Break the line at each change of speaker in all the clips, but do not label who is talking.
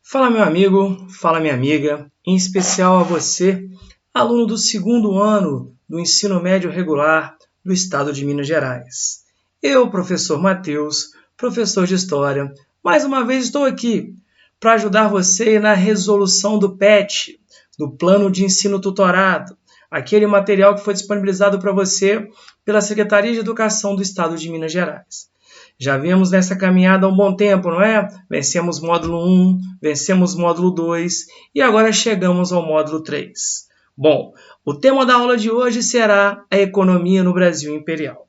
Fala meu amigo, fala minha amiga, em especial a você, aluno do segundo ano do ensino médio regular do estado de Minas Gerais. Eu, professor Matheus, professor de História, mais uma vez estou aqui para ajudar você na resolução do PET, do Plano de Ensino Tutorado, aquele material que foi disponibilizado para você pela Secretaria de Educação do estado de Minas Gerais. Já vimos nessa caminhada há um bom tempo, não é? Vencemos módulo 1, vencemos módulo 2 e agora chegamos ao módulo 3. Bom, o tema da aula de hoje será a economia no Brasil Imperial.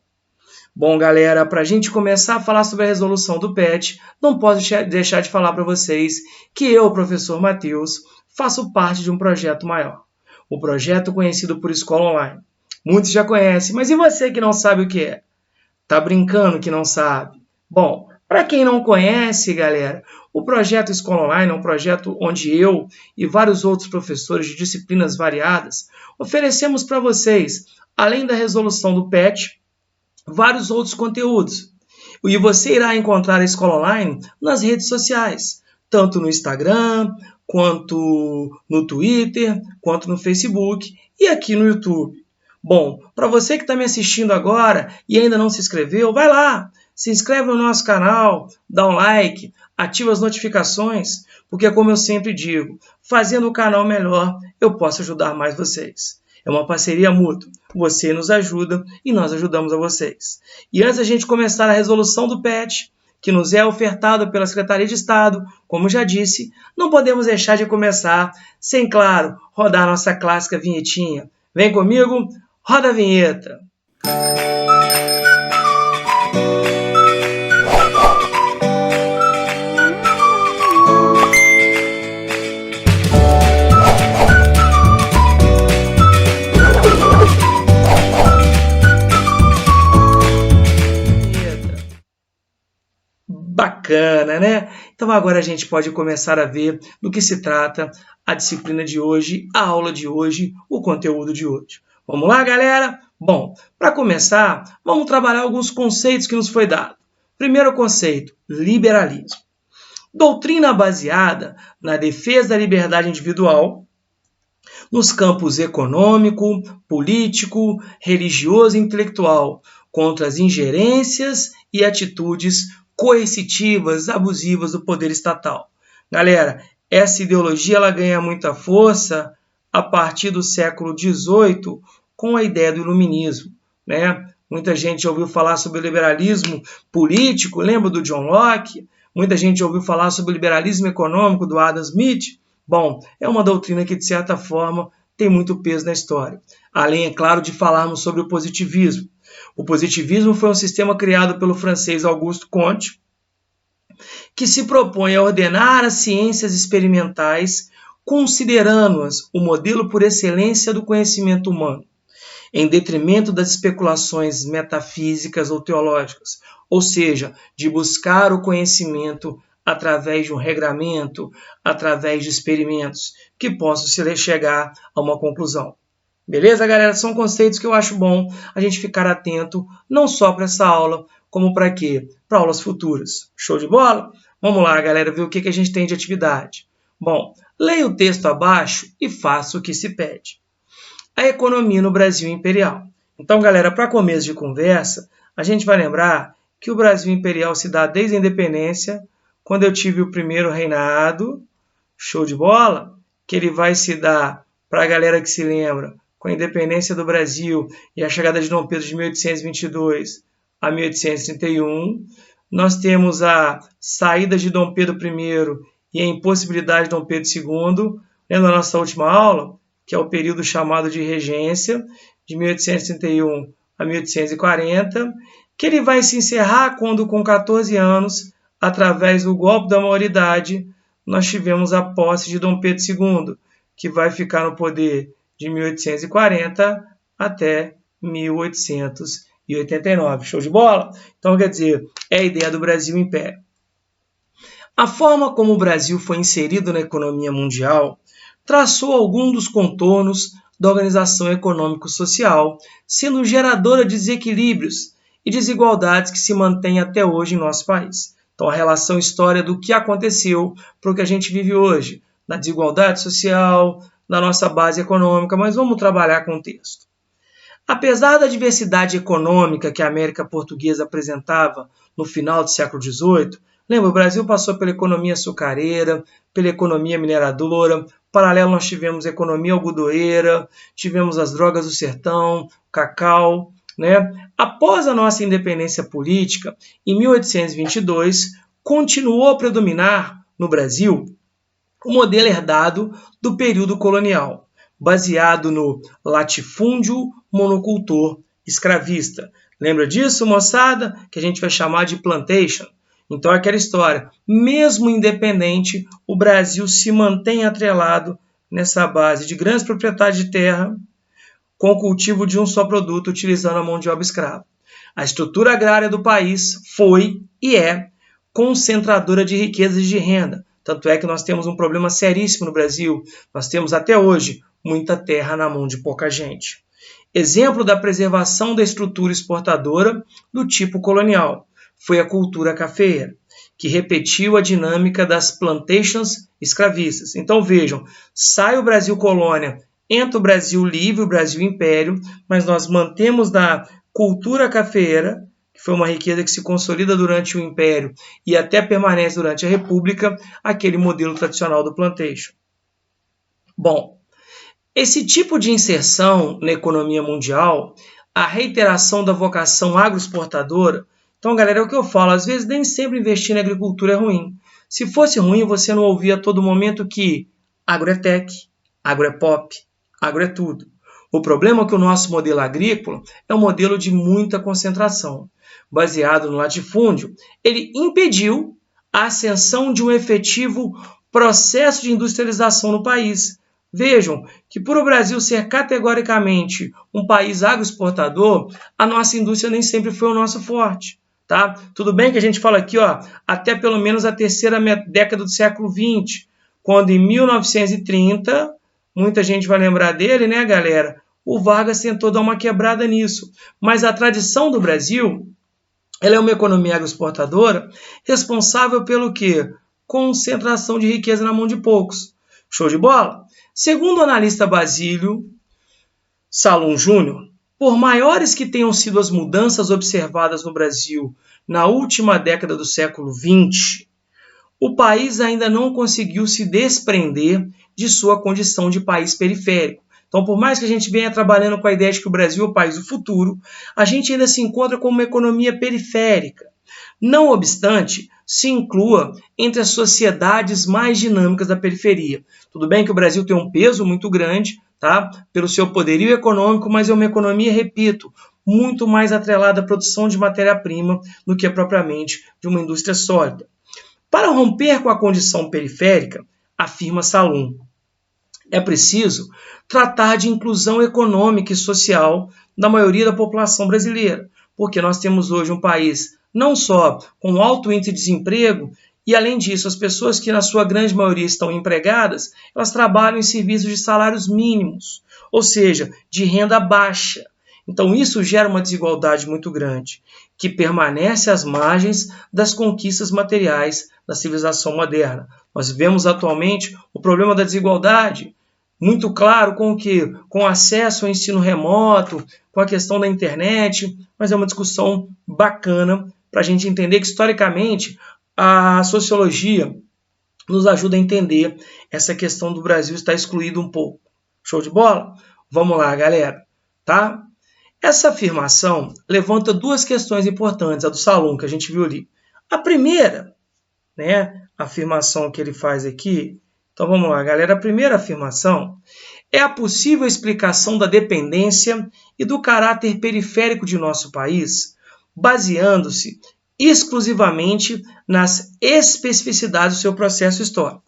Bom, galera, para a gente começar a falar sobre a resolução do PET, não posso deixar de falar para vocês que eu, professor Matheus, faço parte de um projeto maior. O projeto conhecido por Escola Online. Muitos já conhecem, mas e você que não sabe o que é? Tá brincando que não sabe? Bom, para quem não conhece, galera, o projeto Escola Online é um projeto onde eu e vários outros professores de disciplinas variadas oferecemos para vocês, além da resolução do PET, vários outros conteúdos. E você irá encontrar a Escola Online nas redes sociais, tanto no Instagram, quanto no Twitter, quanto no Facebook e aqui no YouTube. Bom, para você que está me assistindo agora e ainda não se inscreveu, vai lá, se inscreve no nosso canal, dá um like, ativa as notificações, porque como eu sempre digo, fazendo o canal melhor, eu posso ajudar mais vocês. É uma parceria mútua, você nos ajuda e nós ajudamos a vocês. E antes da gente começar a resolução do PET, que nos é ofertado pela Secretaria de Estado, como já disse, não podemos deixar de começar sem, claro, rodar a nossa clássica vinhetinha. Vem comigo, roda a vinheta! Bacana, né? Então agora a gente pode começar a ver do que se trata a disciplina de hoje, a aula de hoje, o conteúdo de hoje. Vamos lá, galera? Bom, para começar, vamos trabalhar alguns conceitos que nos foi dado. Primeiro conceito, liberalismo. Doutrina baseada na defesa da liberdade individual, nos campos econômico, político, religioso e intelectual, contra as ingerências e atitudes coercitivas, abusivas do poder estatal. Galera, essa ideologia ela ganha muita força a partir do século XVIII com a ideia do iluminismo, né? Muita gente já ouviu falar sobre o liberalismo político, lembra do John Locke? Muita gente já ouviu falar sobre o liberalismo econômico do Adam Smith. Bom, é uma doutrina que, de certa forma, tem muito peso na história. Além, é claro, de falarmos sobre o positivismo. O positivismo foi um sistema criado pelo francês Auguste Comte, que se propõe a ordenar as ciências experimentais, considerando-as o modelo por excelência do conhecimento humano, em detrimento das especulações metafísicas ou teológicas, ou seja, de buscar o conhecimento através de um regramento, através de experimentos, que possam chegar a uma conclusão. Beleza, galera? São conceitos que eu acho bom a gente ficar atento, não só para essa aula, como para quê? Para aulas futuras. Show de bola? Vamos lá, galera, ver o que a gente tem de atividade. Bom, leia o texto abaixo e faça o que se pede. A economia no Brasil Imperial. Então, galera, para começo de conversa, a gente vai lembrar que o Brasil Imperial se dá desde a independência, quando eu tive o primeiro reinado, show de bola, que ele vai se dar, para a galera que se lembra, com a independência do Brasil e a chegada de Dom Pedro de 1822 a 1831. Nós temos a saída de Dom Pedro I e a impossibilidade de Dom Pedro II. Lembra da nossa última aula? Que é o período chamado de regência, de 1831 a 1840, que ele vai se encerrar quando, com 14 anos, através do golpe da maioridade, nós tivemos a posse de Dom Pedro II, que vai ficar no poder de 1840 até 1889. Show de bola? Então, quer dizer, é a ideia do Brasil Império. A forma como o Brasil foi inserido na economia mundial traçou alguns dos contornos da organização econômico-social, sendo geradora de desequilíbrios e desigualdades que se mantêm até hoje em nosso país. Então, a relação história do que aconteceu para o que a gente vive hoje, na desigualdade social, na nossa base econômica, mas vamos trabalhar com o texto. Apesar da diversidade econômica que a América Portuguesa apresentava no final do século XVIII, lembra, o Brasil passou pela economia açucareira, pela economia mineradora, paralelo nós tivemos a economia algodoeira, tivemos as drogas do sertão, cacau, né? Após a nossa independência política, em 1822, continuou a predominar no Brasil o modelo herdado do período colonial, baseado no latifúndio monocultor escravista. Lembra disso, moçada? Que a gente vai chamar de plantation. Então, é aquela história. Mesmo independente, o Brasil se mantém atrelado nessa base de grandes proprietários de terra com o cultivo de um só produto, utilizando a mão de obra escrava. A estrutura agrária do país foi e é concentradora de riquezas e de renda. Tanto é que nós temos um problema seríssimo no Brasil. Nós temos até hoje muita terra na mão de pouca gente. Exemplo da preservação da estrutura exportadora do tipo colonial foi a cultura cafeeira, que repetiu a dinâmica das plantations escravistas. Então vejam, sai o Brasil colônia, entra o Brasil livre, o Brasil império, mas nós mantemos da cultura cafeeira, que foi uma riqueza que se consolida durante o Império e até permanece durante a República, aquele modelo tradicional do plantation. Bom, esse tipo de inserção na economia mundial, a reiteração da vocação agroexportadora, então, galera, é o que eu falo, às vezes nem sempre investir na agricultura é ruim. Se fosse ruim, você não ouvia a todo momento que agro é tech, agro é pop, agro é tudo. O problema é que o nosso modelo agrícola é um modelo de muita concentração. Baseado no latifúndio, ele impediu a ascensão de um efetivo processo de industrialização no país. Vejam que, por o Brasil ser categoricamente um país agroexportador, a nossa indústria nem sempre foi o nosso forte. Tá? Tudo bem que a gente fala aqui, ó, até pelo menos a terceira década do século XX, quando em 1930, muita gente vai lembrar dele, né, galera? O Vargas tentou dar uma quebrada nisso. Mas a tradição do Brasil, ela é uma economia agroexportadora responsável pelo quê? Concentração de riqueza na mão de poucos. Show de bola? Segundo o analista Basílio Salum Júnior, por maiores que tenham sido as mudanças observadas no Brasil na última década do século XX, o país ainda não conseguiu se desprender de sua condição de país periférico. Então, por mais que a gente venha trabalhando com a ideia de que o Brasil é o país do futuro, a gente ainda se encontra como uma economia periférica. Não obstante, se inclua entre as sociedades mais dinâmicas da periferia. Tudo bem que o Brasil tem um peso muito grande, tá? Pelo seu poderio econômico, mas é uma economia, repito, muito mais atrelada à produção de matéria-prima do que propriamente de uma indústria sólida. Para romper com a condição periférica, afirma Salum, é preciso tratar de inclusão econômica e social da maioria da população brasileira, porque nós temos hoje um país não só com alto índice de desemprego, e além disso, as pessoas que na sua grande maioria estão empregadas, elas trabalham em serviços de salários mínimos, ou seja, de renda baixa. Então isso gera uma desigualdade muito grande, que permanece às margens das conquistas materiais da civilização moderna. Nós vivemos atualmente o problema da desigualdade, muito claro com o quê? Com acesso ao ensino remoto, com a questão da internet, mas é uma discussão bacana para a gente entender que, historicamente, a sociologia nos ajuda a entender essa questão do Brasil estar excluído um pouco. Show de bola? Vamos lá, galera. Tá? Essa afirmação levanta duas questões importantes, a do Salum, que a gente viu ali. A primeira, né, afirmação que ele faz aqui, então vamos lá, galera. A primeira afirmação é a possível explicação da dependência e do caráter periférico de nosso país, baseando-se exclusivamente nas especificidades do seu processo histórico.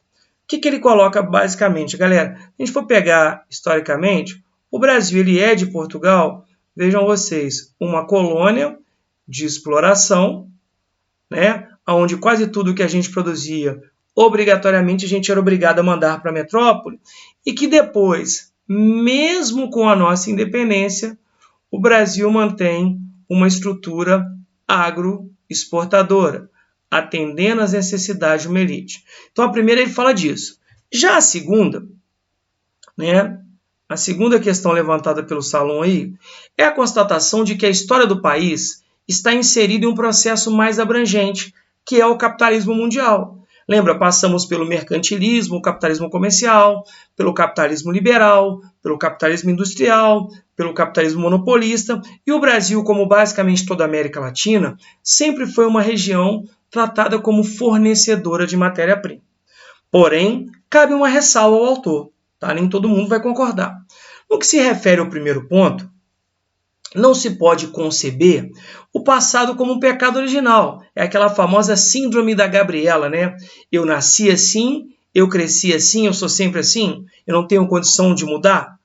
O que ele coloca basicamente, galera? Se a gente for pegar historicamente, o Brasil ele é de Portugal, vejam vocês, uma colônia de exploração, né, onde quase tudo que a gente produzia, obrigatoriamente a gente era obrigado a mandar para a metrópole, e que depois, mesmo com a nossa independência, o Brasil mantém uma estrutura agroexportadora. atendendo às necessidades de uma elite. Então, a primeira ele fala disso. Já a segunda, né? A segunda questão levantada pelo Salom aí é a constatação de que a história do país está inserida em um processo mais abrangente, que é o capitalismo mundial. Lembra, passamos pelo mercantilismo, o capitalismo comercial, pelo capitalismo liberal, pelo capitalismo industrial, pelo capitalismo monopolista, e o Brasil, como basicamente toda a América Latina, sempre foi uma região tratada como fornecedora de matéria-prima. Porém, cabe uma ressalva ao autor, tá? Nem todo mundo vai concordar. No que se refere ao primeiro ponto, não se pode conceber o passado como um pecado original. É aquela famosa síndrome da Gabriela, né? Eu nasci assim, eu cresci assim, eu sou sempre assim, eu não tenho condição de mudar,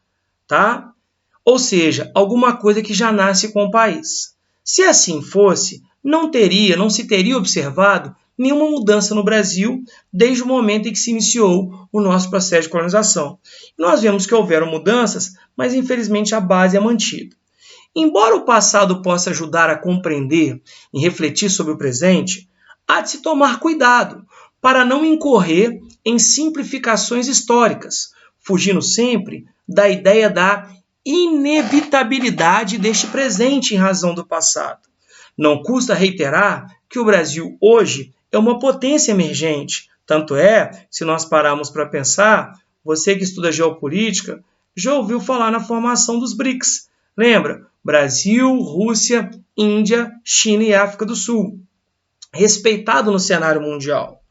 tá? Ou seja, alguma coisa que já nasce com o país. Se assim fosse, não se teria observado nenhuma mudança no Brasil desde o momento em que se iniciou o nosso processo de colonização. Nós vemos que houveram mudanças, mas infelizmente a base é mantida. Embora o passado possa ajudar a compreender e refletir sobre o presente, há de se tomar cuidado para não incorrer em simplificações históricas, fugindo sempre da ideia da inevitabilidade deste presente em razão do passado. Não custa reiterar que o Brasil hoje é uma potência emergente. Tanto é, se nós pararmos para pensar, você que estuda geopolítica já ouviu falar na formação dos BRICS. Lembra? Brasil, Rússia, Índia, China e África do Sul. Respeitado no cenário mundial.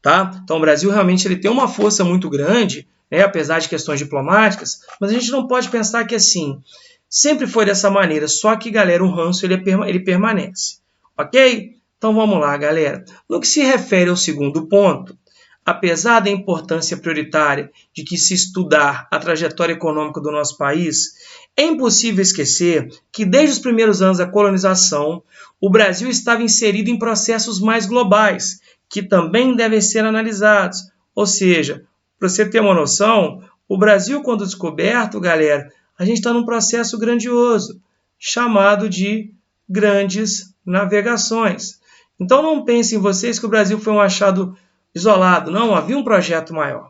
Tá? Então o Brasil realmente ele tem uma força muito grande, né, apesar de questões diplomáticas, mas a gente não pode pensar que assim, sempre foi dessa maneira, só que, galera, o ranço ele permanece. Ok? Então vamos lá, galera. No que se refere ao segundo ponto, apesar da importância prioritária de que se estudar a trajetória econômica do nosso país, é impossível esquecer que desde os primeiros anos da colonização, o Brasil estava inserido em processos mais globais, que também devem ser analisados. Ou seja, para você ter uma noção, o Brasil, quando descoberto, galera, a gente está num processo grandioso, chamado de grandes navegações. Então não pensem vocês que o Brasil foi um achado isolado. Não, havia um projeto maior.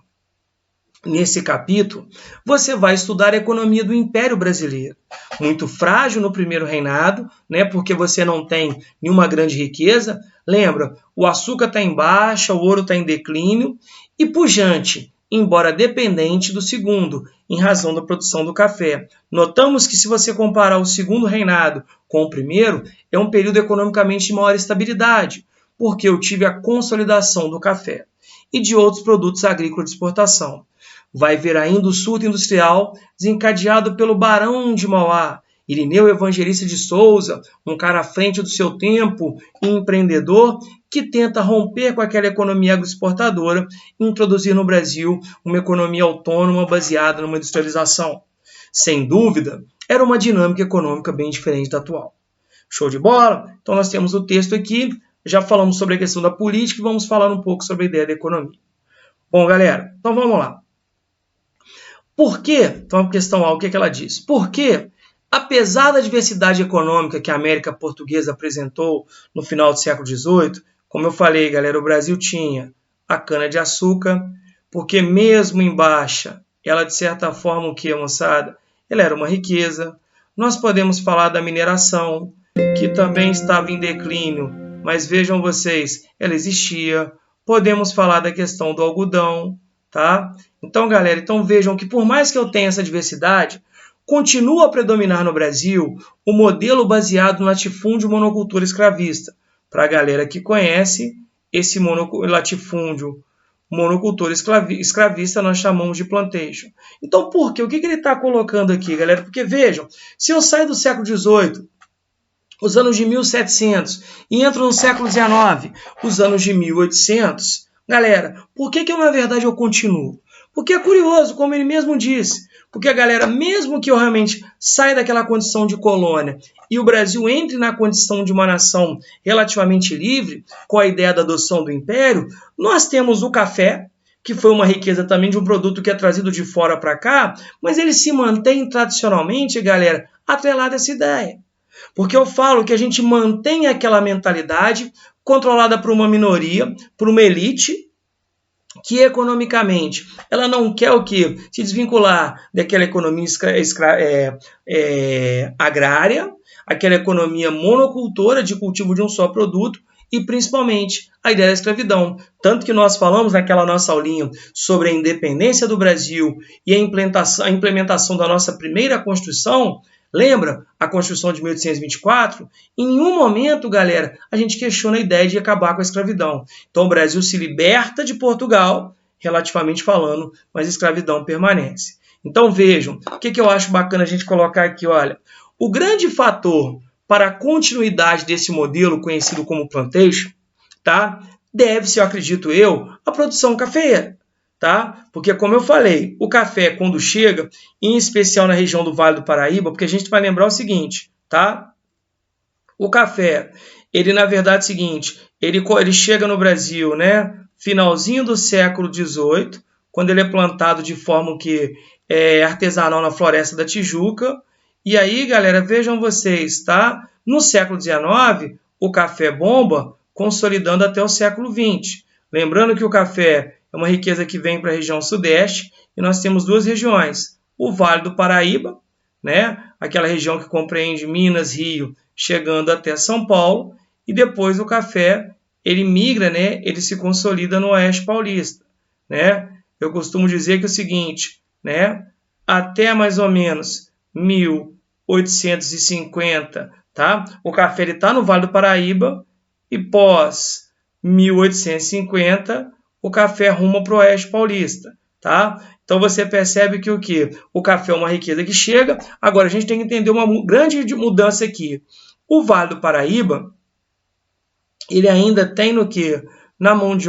Nesse capítulo, você vai estudar a economia do Império Brasileiro. Muito frágil no primeiro reinado, né, porque você não tem nenhuma grande riqueza. Lembra, o açúcar está em baixa, o ouro está em declínio e pujante, embora dependente do segundo, em razão da produção do café. Notamos que se você comparar o segundo reinado com o primeiro, é um período economicamente de maior estabilidade, porque eu tive a consolidação do café e de outros produtos agrícolas de exportação. Vai ver ainda o surto industrial desencadeado pelo Barão de Mauá, Irineu Evangelista de Souza, um cara à frente do seu tempo e empreendedor que tenta romper com aquela economia agroexportadora e introduzir no Brasil uma economia autônoma baseada numa industrialização. Sem dúvida, era uma dinâmica econômica bem diferente da atual. Show de bola? Então nós temos o texto aqui, já falamos sobre a questão da política e vamos falar um pouco sobre a ideia da economia. Bom, galera, então vamos lá. Por quê? Então, a questão A, o que ela diz? Por quê? Apesar da diversidade econômica que a América Portuguesa apresentou no final do século XVIII, como eu falei, galera, o Brasil tinha a cana-de-açúcar, porque mesmo em baixa, ela de certa forma, o que, moçada? Ela era uma riqueza. Nós podemos falar da mineração, que também estava em declínio, mas vejam vocês, ela existia. Podemos falar da questão do algodão, tá? Então, galera, vejam que por mais que eu tenha essa diversidade, continua a predominar no Brasil o modelo baseado no latifúndio monocultura escravista. Para a galera que conhece, esse latifúndio monocultura escravista nós chamamos de plantation. Então, por quê? O que ele está colocando aqui, galera? Porque vejam, se eu saio do século XVIII, os anos de 1700, e entro no século XIX, os anos de 1800, galera, por que na verdade eu continuo? Porque é curioso, como ele mesmo disse, porque a galera, mesmo que eu realmente saia daquela condição de colônia e o Brasil entre na condição de uma nação relativamente livre, com a ideia da adoção do império, nós temos o café, que foi uma riqueza também de um produto que é trazido de fora para cá, mas ele se mantém tradicionalmente, galera, atrelado a essa ideia. Porque eu falo que a gente mantém aquela mentalidade controlada por uma minoria, por uma elite, que economicamente ela não quer o quê? Se desvincular daquela economia agrária, aquela economia monocultora de cultivo de um só produto e principalmente a ideia da escravidão. Tanto que nós falamos naquela nossa aulinha sobre a independência do Brasil e a implementação da nossa primeira Constituição. Lembra a Constituição de 1824? Em nenhum momento, galera, a gente questiona a ideia de acabar com a escravidão. Então o Brasil se liberta de Portugal, relativamente falando, mas a escravidão permanece. Então vejam, o que eu acho bacana a gente colocar aqui, olha, o grande fator para a continuidade desse modelo conhecido como plantation, tá? Deve-se, eu acredito eu, a produção cafeeira. Tá? Porque, como eu falei, o café, quando chega, em especial na região do Vale do Paraíba, porque a gente vai lembrar o seguinte, tá? O café, ele na verdade é o seguinte, ele chega no Brasil, né? Finalzinho do século XVIII, quando ele é plantado de forma que artesanal na Floresta da Tijuca. E aí, galera, vejam vocês, tá? No século XIX, o café bomba, consolidando até o século XX. Lembrando que o café é uma riqueza que vem para a região sudeste e nós temos duas regiões. O Vale do Paraíba, né? Aquela região que compreende Minas, Rio, chegando até São Paulo. E depois o café, ele migra, né? Ele se consolida no Oeste Paulista, né? Eu costumo dizer que é o seguinte, né? Até mais ou menos 1850, tá? O café está no Vale do Paraíba e pós 1850 o café ruma para o Oeste Paulista, tá? Então você percebe que o quê? O café é uma riqueza que chega. Agora a gente tem que entender uma grande mudança aqui. O Vale do Paraíba, ele ainda tem no quê? Na mão de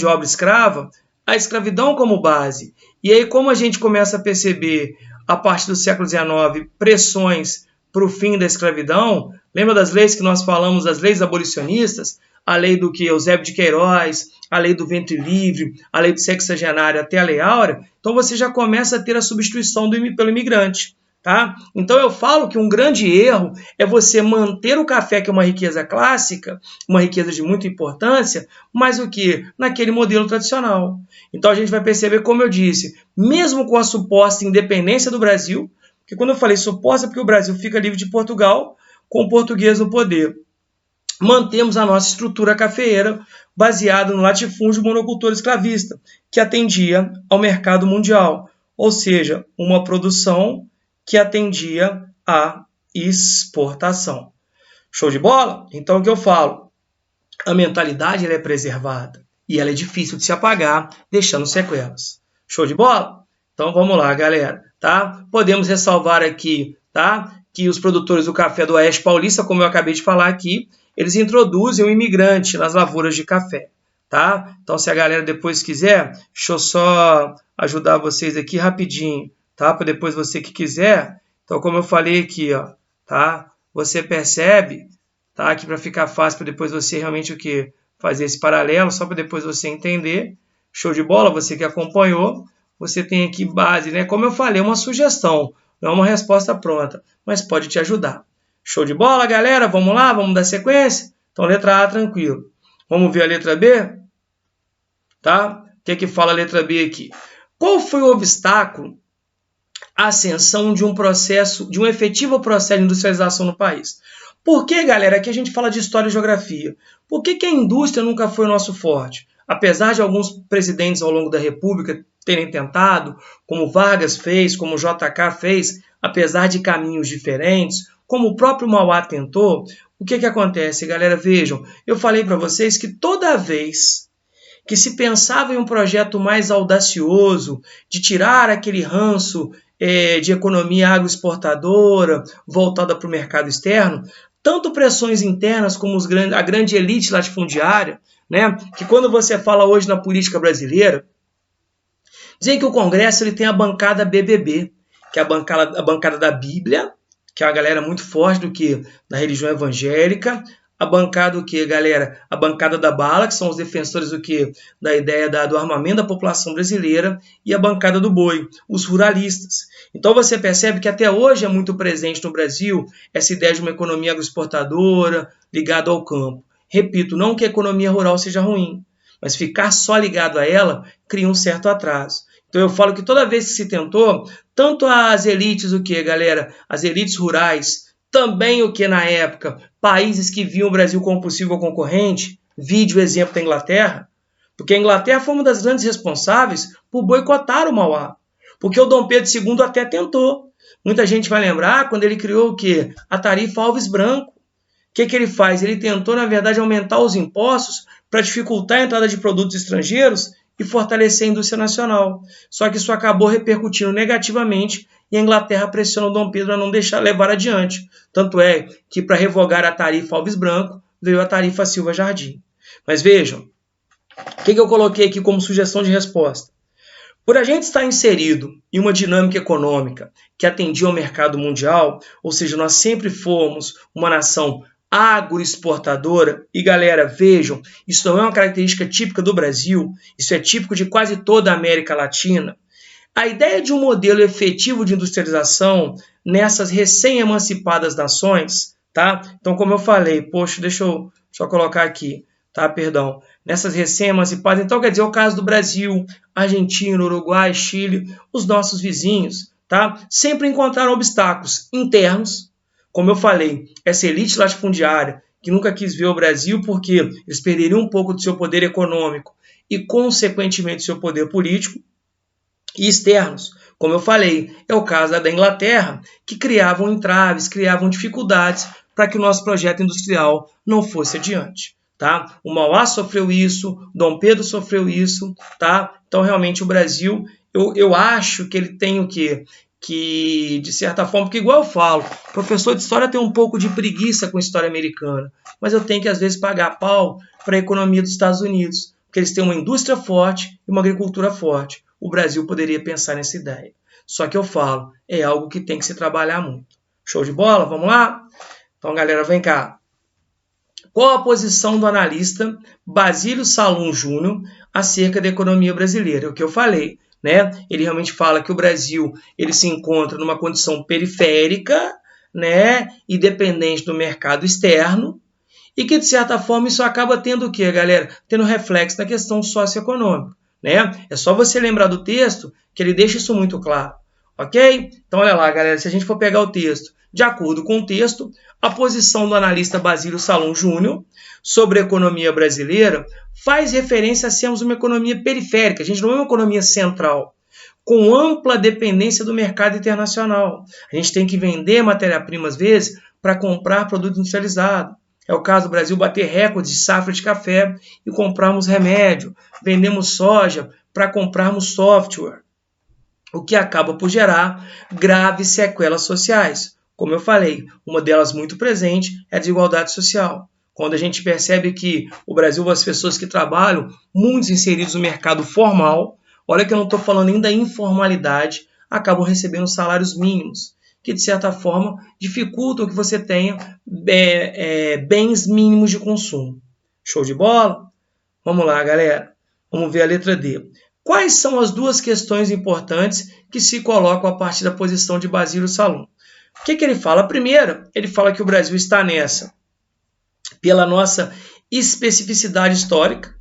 obra escrava, a escravidão como base. E aí como a gente começa a perceber, a partir do século XIX, pressões para o fim da escravidão, lembra das leis que nós falamos, as leis abolicionistas? A lei do que Eusébio de Queiroz, a lei do ventre livre, a lei do sexagenário até a lei áurea, então você já começa a ter a substituição pelo imigrante. Tá? Então eu falo que um grande erro é você manter o café, que é uma riqueza clássica, uma riqueza de muita importância, mas o que? Naquele modelo tradicional. Então a gente vai perceber, como eu disse, mesmo com a suposta independência do Brasil, que quando eu falei suposta é porque o Brasil fica livre de Portugal, com o português no poder. Mantemos a nossa estrutura cafeeira baseada no latifúndio monocultor escravista, que atendia ao mercado mundial, ou seja, uma produção que atendia à exportação. Show de bola? Então o que eu falo? A mentalidade ela é preservada e ela é difícil de se apagar, deixando sequelas. Show de bola? Então vamos lá, galera. Tá? Podemos ressalvar aqui, tá, que os produtores do café do Oeste Paulista, como eu acabei de falar aqui, eles introduzem o imigrante nas lavouras de café. Tá? Então se a galera depois quiser, deixa eu só ajudar vocês aqui rapidinho. Tá? Para depois você que quiser. Então, como eu falei aqui, ó, tá? Você percebe, tá? Que para ficar fácil, para depois você realmente o que fazer esse paralelo, só para depois você entender. Show de bola, você que acompanhou, você tem aqui base, né? Como eu falei, uma sugestão, não é uma resposta pronta, mas pode te ajudar. Show de bola, galera? Vamos lá, vamos dar sequência? Então, letra A, tranquilo. Vamos ver a letra B? Tá? O que fala a letra B aqui? Qual foi o obstáculo a ascensão de um efetivo processo de industrialização no país? Por que, galera, aqui a gente fala de história e geografia? Por que a indústria nunca foi o nosso forte? Apesar de alguns presidentes ao longo da República terem tentado, como Vargas fez, como JK fez, apesar de caminhos diferentes, como o próprio Mauá tentou, o que acontece, galera? Vejam, eu falei para vocês que toda vez que se pensava em um projeto mais audacioso, de tirar aquele ranço de economia agroexportadora, voltada para o mercado externo, tanto pressões internas como a grande elite latifundiária, né, que quando você fala hoje na política brasileira, dizem que o Congresso ele tem a bancada BBB, que é a bancada da Bíblia, que é uma galera muito forte do que da religião evangélica, a bancada o que, galera? A bancada da bala, que são os defensores do que? Da ideia do armamento da população brasileira, e a bancada do boi, os ruralistas. Então você percebe que até hoje é muito presente no Brasil essa ideia de uma economia agroexportadora ligada ao campo. Repito, não que a economia rural seja ruim, mas ficar só ligado a ela cria um certo atraso. Então eu falo que toda vez que se tentou, tanto as elites, o que, galera? As elites rurais, também o que na época, países que viam o Brasil como possível concorrente, vide o exemplo da Inglaterra, porque a Inglaterra foi uma das grandes responsáveis por boicotar o Mauá, porque o Dom Pedro II até tentou. Muita gente vai lembrar quando ele criou o quê? A tarifa Alves Branco. O que ele faz? Ele tentou, na verdade, aumentar os impostos para dificultar a entrada de produtos estrangeiros e fortalecer a indústria nacional. Só que isso acabou repercutindo negativamente e a Inglaterra pressiona o Dom Pedro a não deixar levar adiante. Tanto é que, para revogar a tarifa Alves Branco, veio a tarifa Silva Jardim. Mas vejam, o que eu coloquei aqui como sugestão de resposta? Por a gente estar inserido em uma dinâmica econômica que atendia ao mercado mundial, ou seja, nós sempre fomos uma nação agroexportadora, e galera, vejam, isso não é uma característica típica do Brasil, isso é típico de quase toda a América Latina. A ideia de um modelo efetivo de industrialização nessas recém-emancipadas nações, tá? Então, como eu falei, poxa, deixa eu só colocar aqui, tá? Perdão. Nessas recém-emancipadas, então quer dizer o caso do Brasil, Argentina, Uruguai, Chile, os nossos vizinhos, tá? Sempre encontraram obstáculos internos, como eu falei, essa elite latifundiária que nunca quis ver o Brasil porque eles perderiam um pouco do seu poder econômico e, consequentemente, do seu poder político, e externos, como eu falei, é o caso da Inglaterra, que criavam entraves, criavam dificuldades para que o nosso projeto industrial não fosse adiante. Tá? O Mauá sofreu isso, Dom Pedro sofreu isso, tá? Então realmente o Brasil, eu acho que ele tem o quê? Que, de certa forma, porque igual eu falo, professor de história tem um pouco de preguiça com a história americana, mas eu tenho que às vezes pagar pau para a economia dos Estados Unidos, porque eles têm uma indústria forte e uma agricultura forte. O Brasil poderia pensar nessa ideia. Só que eu falo, é algo que tem que se trabalhar muito. Show de bola? Vamos lá? Então, galera, vem cá. Qual a posição do analista Basílio Salum Júnior acerca da economia brasileira? É o que eu falei, né? Ele realmente fala que o Brasil ele se encontra numa condição periférica, né? E dependente do mercado externo, e que, de certa forma, isso acaba tendo o quê, galera? Tendo reflexo na questão socioeconômica, né? É só você lembrar do texto que ele deixa isso muito claro, ok? Então, olha lá, galera, se a gente for pegar o texto, de acordo com o texto, a posição do analista Basílio Salum Júnior sobre a economia brasileira faz referência a sermos uma economia periférica, a gente não é uma economia central, com ampla dependência do mercado internacional. A gente tem que vender matéria-prima, às vezes, para comprar produto industrializado. É o caso do Brasil bater recorde de safra de café e comprarmos remédio, vendemos soja para comprarmos software, o que acaba por gerar graves sequelas sociais. Como eu falei, uma delas muito presente é a desigualdade social. Quando a gente percebe que o Brasil, as pessoas que trabalham, muitos inseridos no mercado formal, olha que eu não estou falando ainda da informalidade, acabam recebendo salários mínimos, que de certa forma dificultam que você tenha bens mínimos de consumo. Show de bola? Vamos lá, galera. Vamos ver a letra D. Quais são as duas questões importantes que se colocam a partir da posição de Basílio Salum? O que ele fala? A primeira, ele fala que o Brasil está nessa pela nossa especificidade histórica,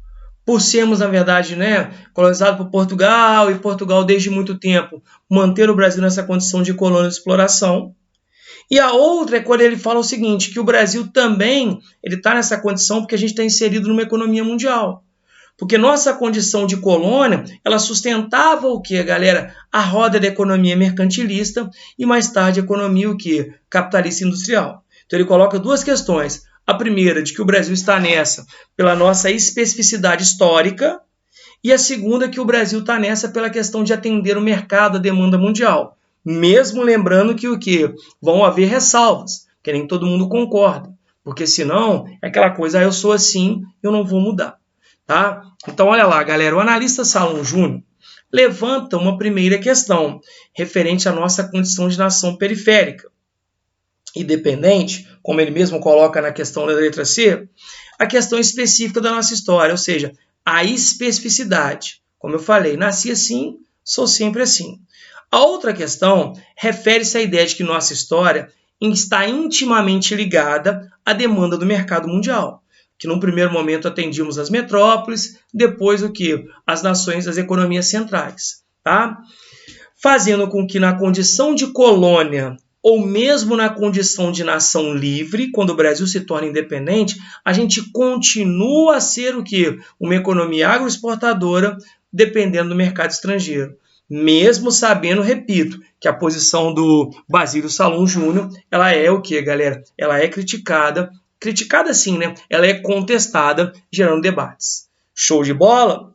por sermos, na verdade, colonizados por Portugal, e Portugal, desde muito tempo, manter o Brasil nessa condição de colônia de exploração. E a outra é quando ele fala o seguinte, que o Brasil também está nessa condição porque a gente está inserido numa economia mundial. Porque nossa condição de colônia, ela sustentava o quê, galera? A roda da economia mercantilista e mais tarde a economia o quê? Capitalista industrial. Então ele coloca duas questões. A primeira, de que o Brasil está nessa pela nossa especificidade histórica, e a segunda, que o Brasil está nessa pela questão de atender o mercado, a demanda mundial. Mesmo lembrando que o quê? Vão haver ressalvas, que nem todo mundo concorda. Porque senão, é aquela coisa, eu sou assim, eu não vou mudar. Tá? Então, olha lá, galera, o analista Salum Júnior levanta uma primeira questão referente à nossa condição de nação periférica e dependente, como ele mesmo coloca na questão da letra C, a questão específica da nossa história, ou seja, a especificidade. Como eu falei, nasci assim, sou sempre assim. A outra questão refere-se à ideia de que nossa história está intimamente ligada à demanda do mercado mundial. Que num primeiro momento atendíamos as metrópoles, depois o que? As nações, as economias centrais, tá? Fazendo com que na condição de colônia ou mesmo na condição de nação livre, quando o Brasil se torna independente, a gente continua a ser o quê? Uma economia agroexportadora, dependendo do mercado estrangeiro. Mesmo sabendo, repito, que a posição do Basílio Salum Júnior, ela é o quê, galera? Ela é criticada sim, né? Ela é contestada, gerando debates. Show de bola?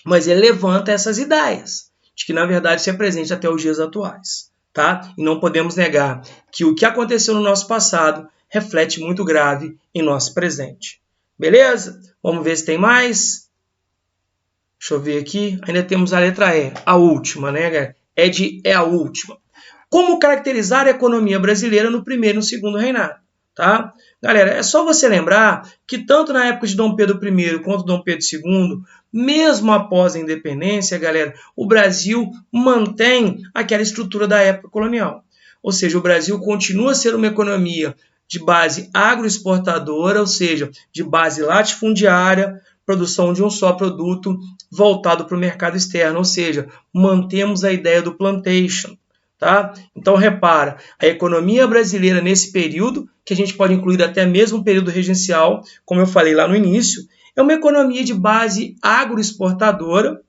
Mas ele levanta essas ideias, de que na verdade se é presente até os dias atuais, tá? E não podemos negar que o que aconteceu no nosso passado reflete muito grave em nosso presente. Beleza? Vamos ver se tem mais. Deixa eu ver aqui. Ainda temos a letra E, a última, né, galera? É a última. Como caracterizar a economia brasileira no primeiro e no segundo reinado, tá? Galera, é só você lembrar que tanto na época de Dom Pedro I quanto Dom Pedro II, mesmo após a independência, galera, o Brasil mantém aquela estrutura da época colonial. Ou seja, o Brasil continua a ser uma economia de base agroexportadora, ou seja, de base latifundiária, produção de um só produto voltado para o mercado externo, ou seja, mantemos a ideia do plantation. Tá? Então, repara, a economia brasileira nesse período, que a gente pode incluir até mesmo o período regencial, como eu falei lá no início, é uma economia de base agroexportadora,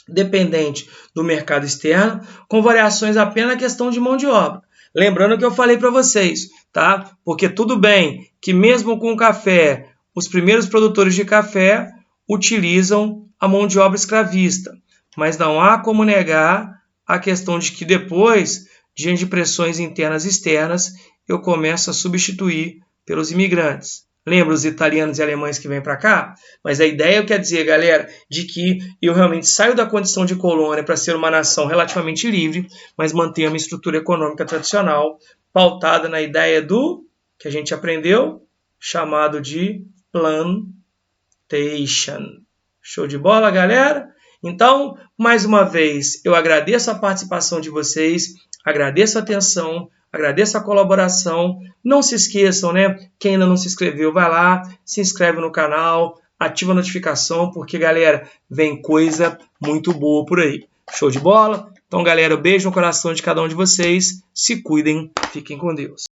dependente do mercado externo, com variações apenas na questão de mão de obra. Lembrando que eu falei para vocês, tá? Porque tudo bem que mesmo com o café, os primeiros produtores de café utilizam a mão de obra escravista, mas não há como negar a questão de que depois, diante de pressões internas e externas, eu começo a substituir pelos imigrantes. Lembra os italianos e alemães que vêm para cá? Mas a ideia quer dizer, galera, de que eu realmente saio da condição de colônia para ser uma nação relativamente livre, mas mantenho a minha estrutura econômica tradicional, pautada na ideia do, que a gente aprendeu, chamado de plantation. Show de bola, galera? Então, mais uma vez, eu agradeço a participação de vocês, agradeço a atenção, agradeço a colaboração. Não se esqueçam, né? Quem ainda não se inscreveu, vai lá, se inscreve no canal, ativa a notificação, porque, galera, vem coisa muito boa por aí. Show de bola? Então, galera, beijo no coração de cada um de vocês. Se cuidem, fiquem com Deus.